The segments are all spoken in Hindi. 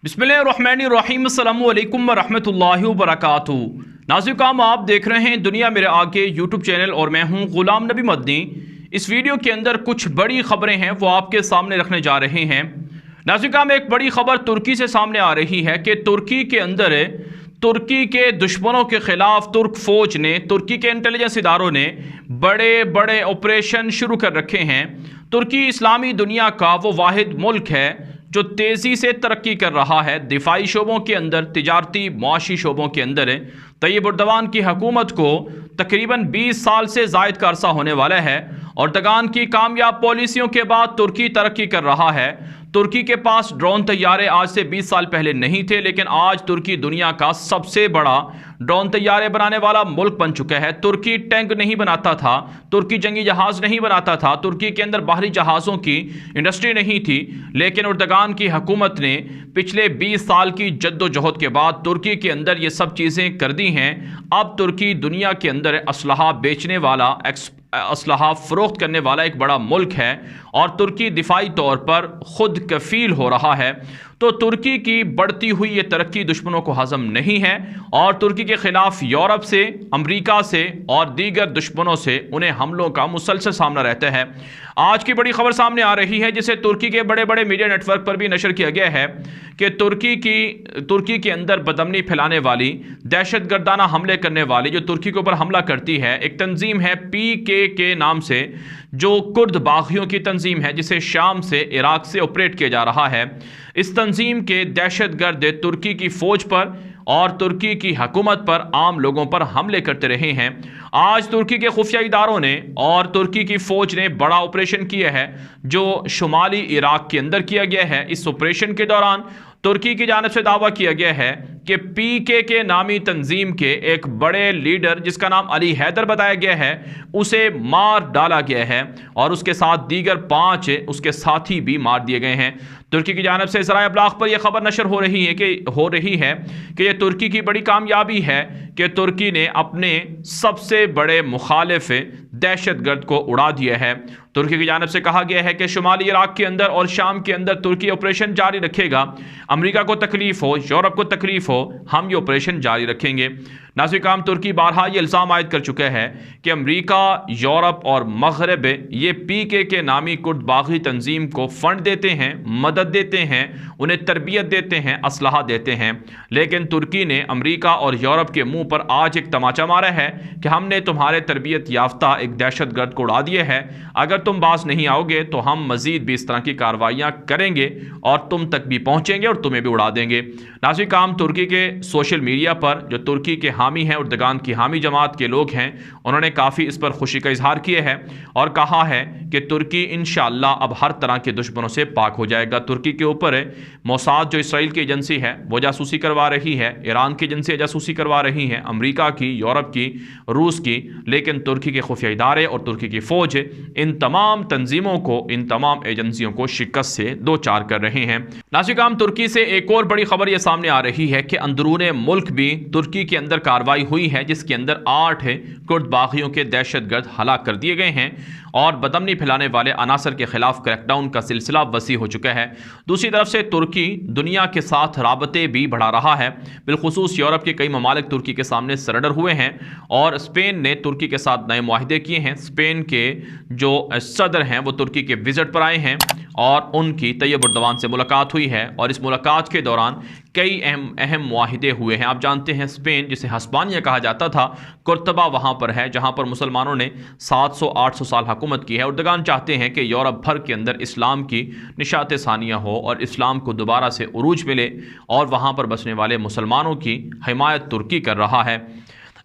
बिस्मिल्लाहिर्रहमानिर्रहीम अस्सलामु अलैकुम वरहमतुल्लाहि वबरकातुहू। नाज़रीन, आप देख रहे हैं दुनिया मेरे आगे यूट्यूब चैनल और मैं हूं गुलाम नबी मदनी। इस वीडियो के अंदर कुछ बड़ी खबरें हैं वो आपके सामने रखने जा रहे हैं। नाज़रीन, एक बड़ी खबर तुर्की से सामने आ रही है कि तुर्की के अंदर तुर्की के दुश्मनों के खिलाफ तुर्क फौज ने, तुर्की के इंटेलिजेंस इदारों ने बड़े बड़े ऑपरेशन शुरू कर रखे हैं। तुर्की इस्लामी दुनिया का वो वाहिद मुल्क है जो तेज़ी से तरक्की कर रहा है दिफाई शोबों के अंदर, तिजारती मुआशी शोबों के अंदर। तैयब उर्दवान की हुकूमत को तकरीबन 20 साल से ज़ायद का अरसा होने वाला है। अर्दगान की कामयाब पॉलिसियों के बाद तुर्की तरक्की कर रहा है। तुर्की के पास ड्रोन तैयारे आज से 20 साल पहले नहीं थे, लेकिन आज तुर्की दुनिया का सबसे बड़ा ड्रोन तैयारे बनाने वाला मुल्क बन चुका है। तुर्की टैंक नहीं बनाता था, तुर्की जंगी जहाज़ नहीं बनाता था, तुर्की के अंदर बाहरी जहाज़ों की इंडस्ट्री नहीं थी, लेकिन अर्दगान की हुकूमत ने पिछले 20 साल की जद्दोजहद के बाद तुर्की के अंदर ये सब चीज़ें कर दी हैं। अब तुर्की दुनिया के अंदर असलहा बेचने वाला, असलहा फ़रोख्त करने वाला एक बड़ा मुल्क है और तुर्की दिफाई तौर पर ख़ुद कफ़ील हो रहा है। तो तुर्की की बढ़ती हुई ये तरक्की दुश्मनों को हज़म नहीं है और तुर्की के ख़िलाफ़ यूरोप से, अमेरिका से और दीगर दुश्मनों से उन्हें हमलों का मुसलसल सामना रहता है। आज की बड़ी खबर सामने आ रही है जिसे तुर्की के बड़े बड़े मीडिया नेटवर्क पर भी नशर किया गया है कि तुर्की के अंदर बदअमनी फैलाने वाली, दहशत गर्दाना हमले करने वाली, जो तुर्की के ऊपर हमला करती है, एक तंजीम है PKK नाम से, जो कुर्द बागियों की तंजीम है जिसे शाम से, इराक से ऑपरेट किया जा रहा है। इस तंजीम के दहशतगर्द तुर्की की फ़ौज पर और तुर्की की हुकूमत पर, आम लोगों पर हमले करते रहे हैं। आज तुर्की के खुफिया इदारों ने और तुर्की की फ़ौज ने बड़ा ऑपरेशन किया है जो शुमाली इराक के अंदर किया गया है। इस ऑपरेशन के दौरान तुर्की की जानिब से दावा किया गया है कि PKK नामी तंजीम के एक बड़े लीडर जिसका नाम अली हैदर बताया गया है, उसे मार डाला गया है और उसके साथ दीगर 5 उसके साथी भी मार दिए गए हैं। तुर्की की जानिब से ज़राए अब्लाग पर यह खबर नशर हो रही है कि यह तुर्की की बड़ी कामयाबी है कि तुर्की ने अपने सबसे बड़े मुखालिफ दहशतगर्द को उड़ा दिया है। तुर्की की जानिब से कहा गया है कि शुमाली इराक के अंदर और शाम के अंदर तुर्की ऑपरेशन जारी रखेगा। अमेरिका को तकलीफ हो, यूरोप को तकलीफ हो, हम ये ऑपरेशन जारी रखेंगे। नाज़रीन, तुर्की बारहा ये इल्ज़ाम आयद कर चुका है कि अमेरिका, यूरोप और मगरब ये PKK नामी कुर्द बागी तंजीम को फ़ंड देते हैं, मदद देते हैं, उन्हें तरबियत देते हैं, असलहा देते हैं। लेकिन तुर्की ने अमेरिका और यूरोप के मुंह पर आज एक तमाचा मारा है कि हमने तुम्हारे तरबियत याफ्ता एक दहशतगर्द को उड़ा दिया है, अगर तुम बाज नहीं आओगे तो हम मज़ीद भी इस तरह की कार्रवाइयाँ करेंगे और तुम तक भी पहुँचेंगे और तुम्हें भी उड़ा देंगे। नाज़रीन, तुर्की के सोशल मीडिया पर जो तुर्की के हामी हैं, उर्दगान की हामी जमात के लोग हैं, उन्होंने काफ़ी इस पर खुशी का इजहार किया है और कहा है कि तुर्की इंशाअल्लाह अब हर तरह के दुश्मनों से पाक हो जाएगा। तुर्की के ऊपर मोसाद जो इसराइल की एजेंसी है वो जासूसी करवा रही है, ईरान की एजेंसी जासूसी करवा रही है, अमेरिका की, यूरोप की, रूस की, लेकिन तुर्की के खुफिया इदारे और तुर्की की फ़ौज इन तमाम तंजीमों को, इन तमाम एजेंसियों को शिकस्त से दो चार कर रहे हैं। नाज़रीन, तुर्की से एक और बड़ी खबर यह सामने आ रही है कि अंदरूने मुल्क भी तुर्की के अंदर कार्रवाई हुई है जिसके अंदर 8 कुर्द बागियों के दहशतगर्द हलाक कर दिए गए हैं और बदअमनी फैलाने वाले अनासर के खिलाफ क्रैकडाउन का सिलसिला वसी हो चुका है। दूसरी तरफ से तुर्की दुनिया के साथ राबते भी बढ़ा रहा है। बिलखुसूस यूरोप के कई ममालिक तुर्की के सामने सरेंडर हुए हैं और स्पेन ने तुर्की के साथ नए मुआहिदे किए हैं। स्पेन के जो सदर हैं वो तुर्की के विजिट पर आए हैं और उनकी तैयब उर्दवान से मुलाकात हुई है और इस मुलाकात के दौरान कई अहम मुआहिदे हुए हैं। आप जानते हैं स्पेन, जिसे हस्पानिया कहा जाता था, कुर्तबा वहाँ पर है जहाँ पर मुसलमानों ने 700-800 साल हुकूमत की है। अर्दगान चाहते हैं कि यूरोप भर के अंदर इस्लाम की निशात सानिया हो और इस्लाम को दोबारा से उरूज मिले और वहाँ पर बसने वाले मुसलमानों की हिमायत तुर्की कर रहा है।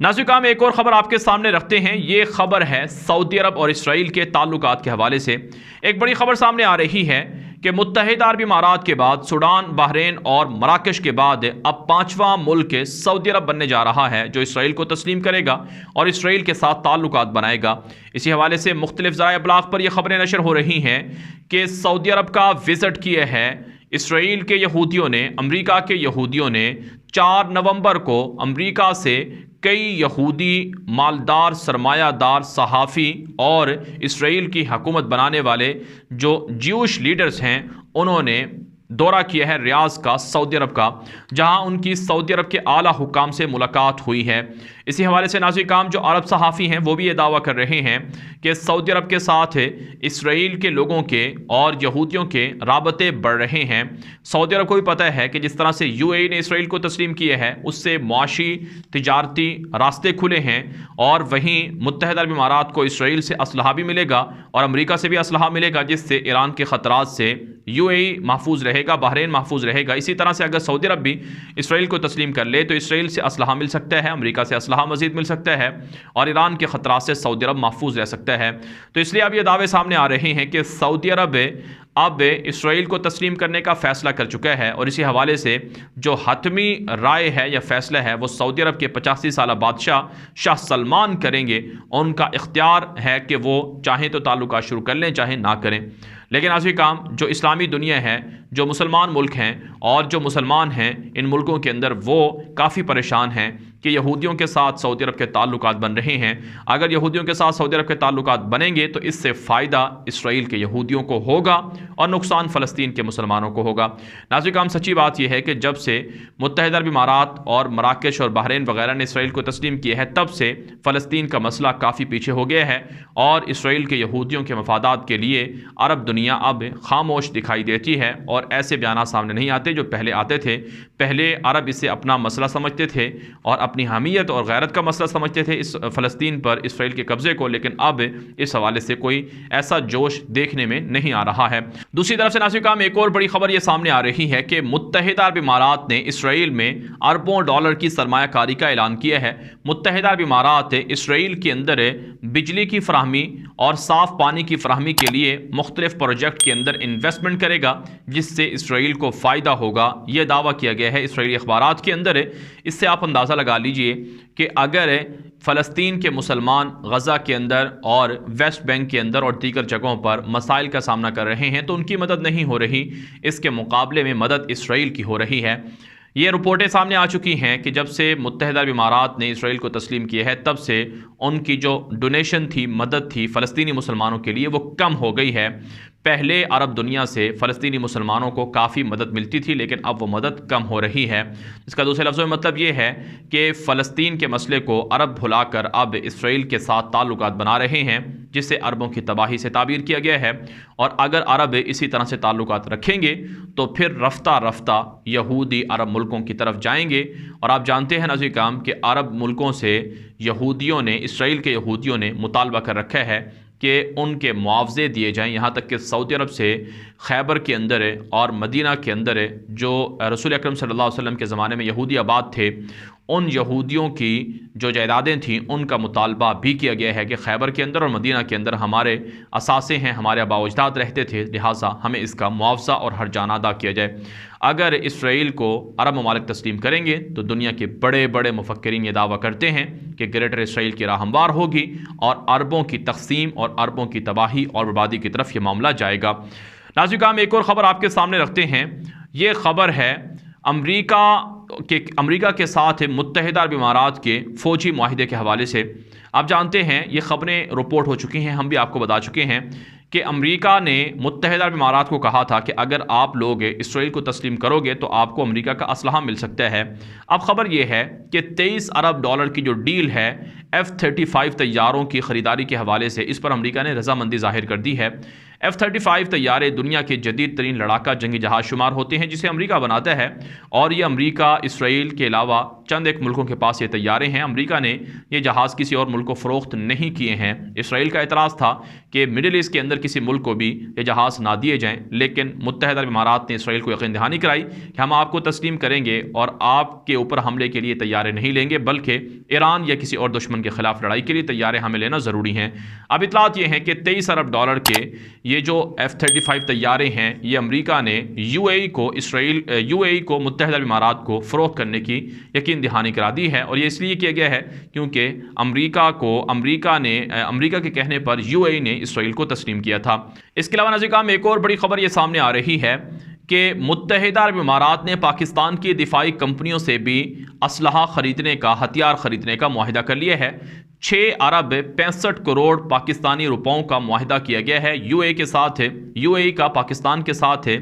नाज़रीन, एक और ख़बर आपके सामने रखते हैं। ये खबर है सऊदी अरब और इसराइल के ताल्लुकात के हवाले से। एक बड़ी खबर सामने आ रही है कि मुत्तहिदा अरब इमारात के बाद सूडान, बहरीन और मराकश के बाद अब 5वां मुल्क सऊदी अरब बनने जा रहा है जो इसराइल को तस्लीम करेगा और इसराइल के साथ ताल्लुकात बनाएगा। इसी हवाले से मुख्तलिफ ज़राए अब्लाग पर यह खबरें नशर हो रही हैं कि सऊदी अरब का विज़िट किया है इसराइल के यहूदियों ने, अमेरिका के यहूदियों ने। 4 नवंबर को अमेरिका से कई यहूदी मालदार, सरमायादार, सहाफ़ी और इसराइल की हुकूमत बनाने वाले जो ज्यूश लीडर्स हैं, उन्होंने दौरा किया है रियाज का, सऊदी अरब का, जहां उनकी सऊदी अरब के आला हुकाम से मुलाकात हुई है। इसी हवाले से नाज़रीन जो अरब सहाफ़ी हैं वो भी ये दावा कर रहे हैं कि सऊदी अरब के साथ इसराइल के लोगों के और यहूदियों के राबते बढ़ रहे हैं। सऊदी अरब को भी पता है कि जिस तरह से यूएई ने इसराइल को तस्लीम किया है उससे मुआशी तिजारती रास्ते खुले हैं, और वहीं मुत्तहिदा अरब इमारात को इसराइल से असलहा भी मिलेगा और अमरीका से भी असलहा मिलेगा, जिससे ईरान के ख़तरात से यूएई महफूज रहेगा, बहरीन महफूज रहेगा। इसी तरह से अगर सऊदी अरब भी इसराइल को तस्लीम कर ले तो इसराइल से असलहा मिल सकता है, अमरीका से असलहा मजीद मिल सकता है, और ईरान के ख़तरात से सऊदी अरब महफूज रह सकता है। तो इसलिए अब ये दावे सामने आ रहे हैं कि सऊदी अरब अब इसराइल को तस्लीम करने का फ़ैसला कर चुका है, और इसी हवाले से जो हतमी राय है या फ़ैसला है वो सऊदी अरब के 85 साल बादशाह शाह सलमान करेंगे। उनका इख्तियार है कि वो चाहें तो ताल्लुकात शुरू कर लें, चाहे ना करें। लेकिन आज़वी काम जो इस्लामी दुनिया है, जो मुसलमान मुल्क हैं और जो मुसलमान हैं इन मुल्कों के अंदर, वो काफ़ी परेशान हैं कि यहूदियों के साथ सऊदी अरब के ताल्लुकात बन रहे हैं। अगर यहूदियों के साथ सऊदी अरब के ताल्लुकात बनेंगे तो इससे फ़ायदा इसराइल के यहूदियों को होगा और नुकसान फ़लस्तीन के मुसलमानों को होगा। नाज़रीन काम सच्ची बात यह है कि जब से मुत्तहिदा अरब इमारात और मराकश और बहरीन वगैरह ने इसराइल को तस्लीम किया है, तब से फ़लस्तीन का मसला काफ़ी पीछे हो गया है, और इसराइल के यहूदियों के मफादात के लिए अरब दुनिया अब खामोश दिखाई देती है, और ऐसे बयान सामने नहीं आते जो पहले आते थे। पहले अरब इसे अपना मसला समझते थे और अपनी हमीयत और गैरत का मसला समझते थे इस फ़लस्तीन पर इसराइल के कब्ज़े को, लेकिन अब इस हवाले से कोई ऐसा जोश देखने में नहीं आ रहा है। दूसरी तरफ से नाज़रीन काम एक और बड़ी खबर ये सामने आ रही है कि मुत्तहिदा अरब इमारात ने इसराइल में अरबों डॉलर की सरमायाकारी का ऐलान किया है। मुत्तहिदा अरब इमारात इसराइल के अंदर बिजली की फराहमी और साफ़ पानी की फराहमी के लिए मुख्तलिफ प्रोजेक्ट के अंदर इन्वेस्टमेंट करेगा, जिससे इसराइल को फ़ायदा होगा। यह दावा किया गया है इसराइली अखबारात के अंदर। इससे आप अंदाज़ा लगा लीजिए कि अगर फ़लस्तीन के मुसलमान गज़ा के अंदर और वेस्ट बैंक के अंदर और दीगर जगहों पर मसाइल का सामना कर रहे हैं तो उनकी मदद नहीं हो रही, इसके मुकाबले में मदद इसराइल की हो रही है। ये रिपोर्टें सामने आ चुकी हैं कि जब से मुत्तहिदा अरब इमारात ने इसराइल को तस्लीम किया है तब से उनकी जो डोनेशन थी, मदद थी फ़लस्तीनी मुसलमानों के लिए, वो कम हो गई है। पहले अरब दुनिया से फ़लस्तीनी मुसलमानों को काफ़ी मदद मिलती थी, लेकिन अब वो मदद कम हो रही है। इसका दूसरे लफ्ज़ों में मतलब ये है कि फ़लस्तीन के मसले को अरब भुलाकर अब इसराइल के साथ ताल्लुकात बना रहे हैं, जिससे अरबों की तबाही से ताबीर किया गया है। और अगर अरब इसी तरह से ताल्लुकात रखेंगे तो फिर रफ्ता रफ्ता यहूदी अरब मुल्कों की तरफ जाएंगे। और आप जानते हैं नाज़रीन काम कि अरब मुल्कों से यहूदियों ने, इसराइल के यहूदियों ने मुतालबा कर रखा है कि उनके मुआवजे दिए जाएं। यहाँ तक कि सऊदी अरब से खैबर के अंदर और मदीना के अंदर जो रसूल अकरम सल्लल्लाहु अलैहि वसल्लम के ज़माने में यहूदी आबाद थे, उन यहूदियों की जो जायदादें थीं उनका मुतालबा भी किया गया है कि खैबर के अंदर और मदीना के अंदर हमारे असासे हैं, हमारे आबा अजदाद रहते थे, लिहाजा हमें इसका मुआवजा और हर्जाना अदा किया जाए। अगर इसराइल को अरब ममालिक तस्लीम करेंगे तो दुनिया के बड़े बड़े मुफक्किरीन ये दावा करते हैं कि ग्रेटर इसराइल की राह हमवार होगी और अरबों की तकसीम और अरबों की तबाही और बर्बादी की तरफ ये मामला जाएगा। नाज़रीन हम एक और ख़बर आपके सामने रखते हैं। ये ख़बर है अमरीका के साथ मुत्तहिदा अरब इमारात के फ़ौजी मुआहिदे के हवाले से। आप जानते हैं ये ख़बरें रिपोर्ट हो चुकी हैं, हम भी आपको बता चुके हैं कि अमेरिका ने मुत्तहिदा अरब इमारात को कहा था कि अगर आप लोग इसराइल को तस्लीम करोगे तो आपको अमेरिका का असलहा मिल सकता है। अब ख़बर यह है कि 23 अरब डॉलर की जो डील है F-35 तैयारों की ख़रीदारी के हवाले से, इस पर अमेरिका ने रजामंदी जाहिर कर दी है। F-35 तैयारे दुनिया के जदीद तरीन लड़ाका जंगी जहाज़ शुमार होते हैं जिसे अमेरिका बनाता है, और ये अमेरिका, इसराइल के अलावा चंद एक मुल्कों के पास ये तैयारे हैं। अमेरिका ने ये जहाज़ किसी और मुल्क को फ़रोख्त नहीं किए हैं। इसराइल का एतराज़ था कि मिडिल ईस्ट के अंदर किसी मुल्क को भी ये जहाज़ ना दिए जाएँ, लेकिन मुत्तहिदा अरब इमारात ने इसराइल को यकीन दहानी कराई कि हम आपको तस्लीम करेंगे और आपके ऊपर हमले के लिए तैयारे नहीं लेंगे, बल्कि ईरान या किसी और दुश्मन के ख़िलाफ़ लड़ाई के लिए तैयारे हमें लेना ज़रूरी हैं। अब इतलात ये हैं कि 23 अरब डॉलर के ये जो F-35 तैयारे हैं ये अमेरिका ने यूएई को मुत्तहिदा अरब इमारात को फ़रोख्त करने की यकीन दहानी करा दी है। और ये इसलिए किया गया है क्योंकि अमेरिका के कहने पर यूएई ने इसराइल को तस्लीम किया था। इसके अलावा नाज़रीन एक और बड़ी खबर ये सामने आ रही है कि मुत्तहिदा अरब इमारात ने पाकिस्तान की दिफाई कंपनियों से भी असलहा ख़रीदने का, हथियार ख़रीदने का मुआहिदा कर लिया है। 6 अरब 65 करोड़ पाकिस्तानी रुपयों का मुआहिदा किया गया है यूएई के साथ है, यूएई का पाकिस्तान के साथ है।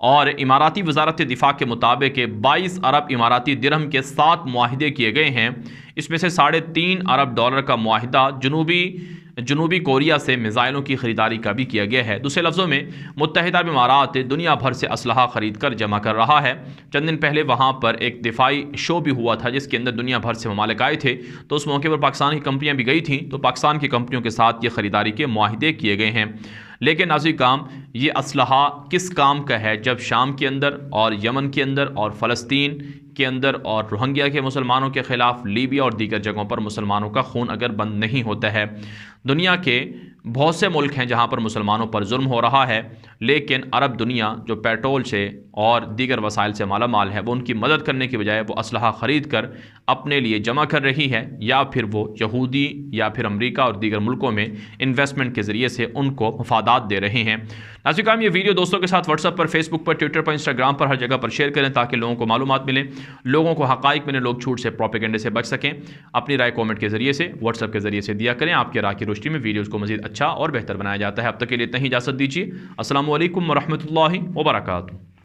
और इमाराती वजारत दिफा के मुताबिक 22 अरब इमाराती दिरहम के 7 मुआहिदे किए गए हैं। इसमें से $3.5 अरब का मुआहिदा जनूबी कोरिया से मिज़ाइलों की ख़रीदारी का भी किया गया है। दूसरे लफ्ज़ों में मुत्तहिदा अरब इमारात दुनिया भर से असलहा ख़रीद कर जमा कर रहा है। चंद दिन पहले वहाँ पर एक दिफाई शो भी हुआ था जिसके अंदर दुनिया भर से ममालिक आए थे, तो उस मौके पर पाकिस्तान की कंपनियाँ भी गई थीं, तो पाकिस्तान की कंपनियों के साथ ये ख़रीदारी के मुआहिदे किए गए हैं। लेकिन नाज़रीन काम, ये असलहा किस काम का है जब शाम के अंदर और यमन के अंदर और फ़लस्तीन के अंदर और रोहिंग्या के मुसलमानों के ख़िलाफ़ लीबिया और दीगर जगहों पर मुसलमानों का खून अगर बंद नहीं होता है। दुनिया के बहुत से मुल्क हैं जहाँ पर मुसलमानों पर जुल्म हो रहा है, लेकिन अरब दुनिया जो पेट्रोल से और दीगर वसाइल से मालामाल है वो उनकी मदद करने की बजाय वो असलहा ख़रीद कर अपने लिए जमा कर रही है, या फिर वो यहूदी या फिर अमरीका और दीगर मुल्कों में इन्वेस्टमेंट के ज़रिए से उनको मफादात दे रहे हैं। नाज़रीन काम, ये वीडियो दोस्तों के साथ व्हाट्सएप पर, फेसबुक पर, ट्विटर पर, इंस्टाग्राम पर, हर जगह पर शेयर करें ताकि लोगों को मालूमात मिले, लोगों को हक़ाइक़ मिले, लोग झूठ से, प्रोपेगेंडे से बच सकें। अपनी राय कमेंट के ज़रिए से, व्हाट्सएप के ज़रिए से दिया करें। आपके राय की रोशनी में वीडियोज़ को मज़ीद अच्छा और बेहतर बनाया जाता है। अब तक के लिए इतना ही इजाज़त दीजिए। अस्सलामु अलैकुम व रहमतुल्लाहि व बरकातुहू।